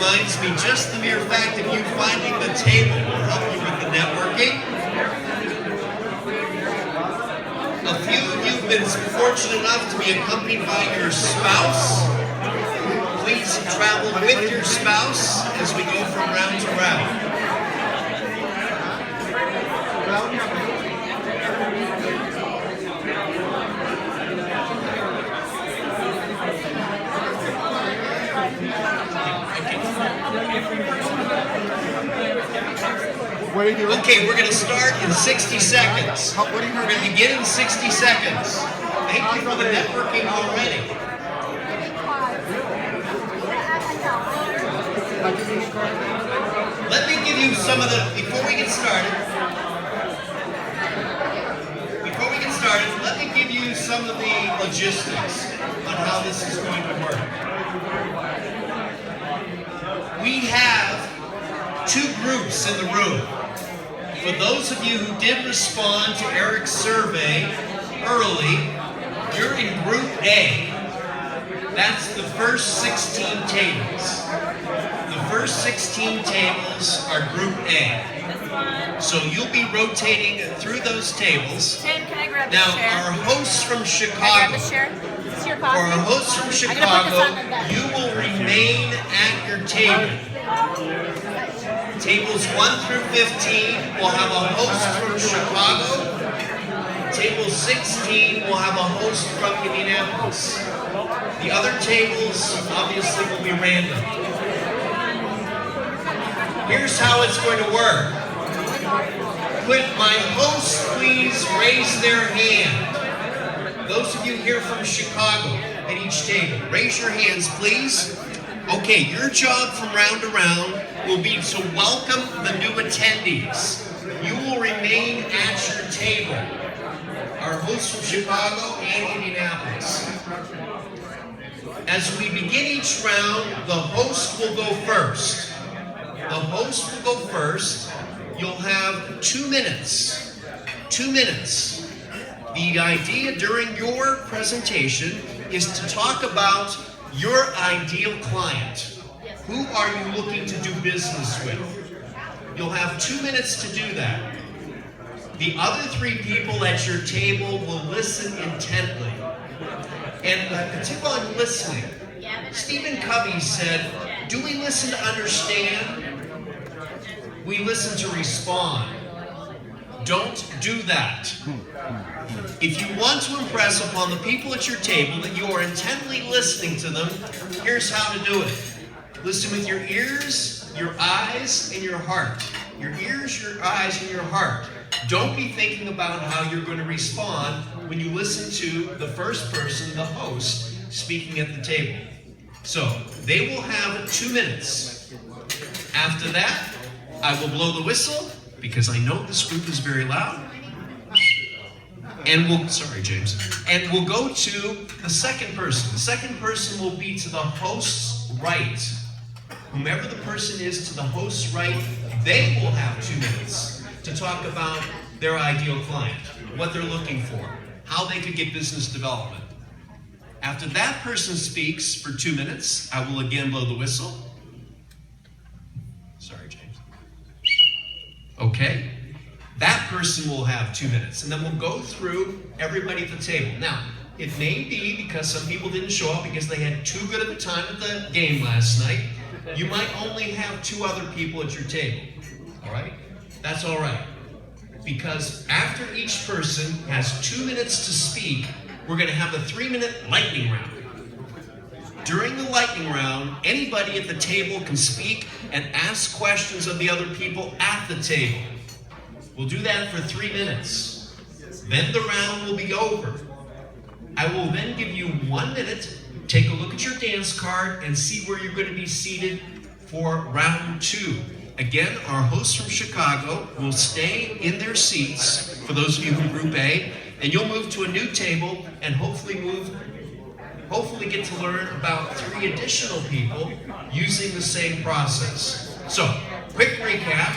reminds me, just the mere fact of you finding the table will help you with the networking. A few of you have been fortunate enough to be accompanied by your spouse. Please travel with your spouse as we go from round to round. Okay, we're going to start in 60 seconds. We're going to begin in 60 seconds. Thank you for the networking already. Let me give you some of the, before we get started, let me give you some of the logistics on how this is going to work. We have two groups in the room. For those of you who did respond to Eric's survey early, you're in Group A. That's the first 16 tables. The first 16 tables are Group A. So you'll be rotating through those tables. Tim, can I grab now, the chair? Our hosts from Chicago. Can I grab the chair? This is your coffee? For our hosts from Chicago, you will remain at your table. Tables 1 through 15 will have a host from Chicago. Table 16 will have a host from Indianapolis. The other tables obviously will be random. Here's how it's going to work. Could my hosts please raise their hand? Those of you here from Chicago at each table, raise your hands, please. Okay, your job from round to round will be to welcome the new attendees. You will remain at your table. Our hosts from Chicago and Indianapolis. As we begin each round, the host will go first. The host will go first. You'll have 2 minutes. 2 minutes. The idea during your presentation is to talk about your ideal client. Who are you looking to do business with? You'll have 2 minutes to do that. The other 3 people at your table will listen intently. And a tip on listening. Stephen Covey said, do we listen to understand? We listen to respond. Don't do that. If you want to impress upon the people at your table that you are intently listening to them, here's how to do it. Listen with your ears, your eyes, and your heart. Your ears, your eyes, and your heart. Don't be thinking about how you're going to respond when you listen to the first person, the host, speaking at the table. So, they will have 2 minutes. After that, I will blow the whistle, because I know this group is very loud. And sorry James, and we'll go to the second person. The second person will be to the host's right. Whomever the person is to the host's right, they will have 2 minutes to talk about their ideal client, what they're looking for, how they could get business development. After that person speaks for 2 minutes, I will again blow the whistle. Sorry, James. Okay. That person will have 2 minutes, and then we'll go through everybody at the table. Now, it may be because some people didn't show up because they had too good of a time at the game last night. You might only have 2 other people at your table, all right? That's all right, because after each person has 2 minutes to speak, we're going to have a 3-minute lightning round. During the lightning round, anybody at the table can speak and ask questions of the other people at the table. We'll do that for 3 minutes. Then the round will be over. I will then give you 1 minute. Take a look at your dance card and see where you're going to be seated for round 2. Again, our hosts from Chicago will stay in their seats, for those of you who Group A, and you'll move to a new table and hopefully get to learn about 3 additional people using the same process. So, quick recap.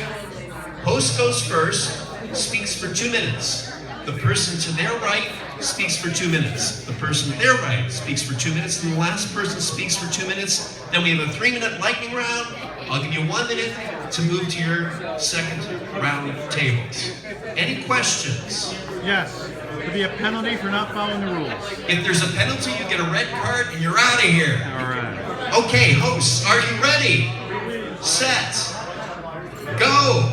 Host goes first, speaks for 2 minutes. The person to their right speaks for 2 minutes. The person to their right speaks for 2 minutes, and the last person speaks for 2 minutes. Then we have a 3-minute lightning round. I'll give you 1 minute to move to your second round of tables. Any questions? Yes. There'll be a penalty for not following the rules. If there's a penalty, you get a red card and you're out of here. All right. Okay, hosts, are you ready? Set. Go.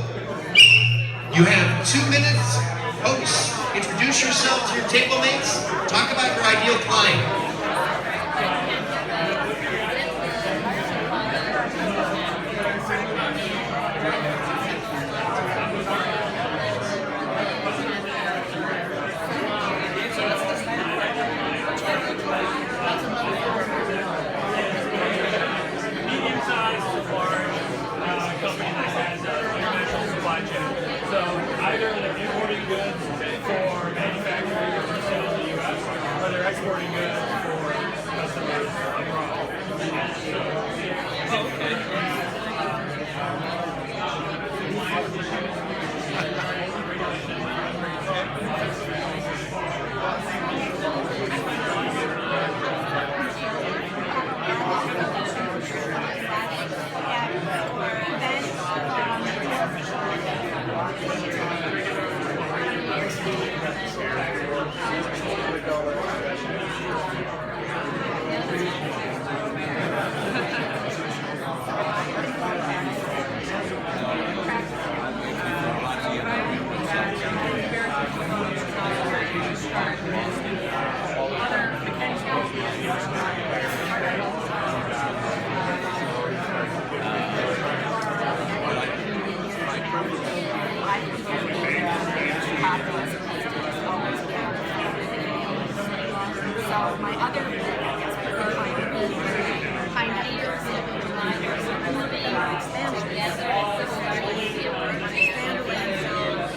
You have 2 minutes. Hosts, introduce yourself to your table mates. Talk about your ideal client. Either they're importing goods for manufacturing or for sale in the U.S., or they're exporting goods for customers abroad. So my other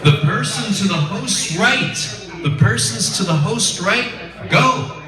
The person to the host's right. The persons to the host right, go.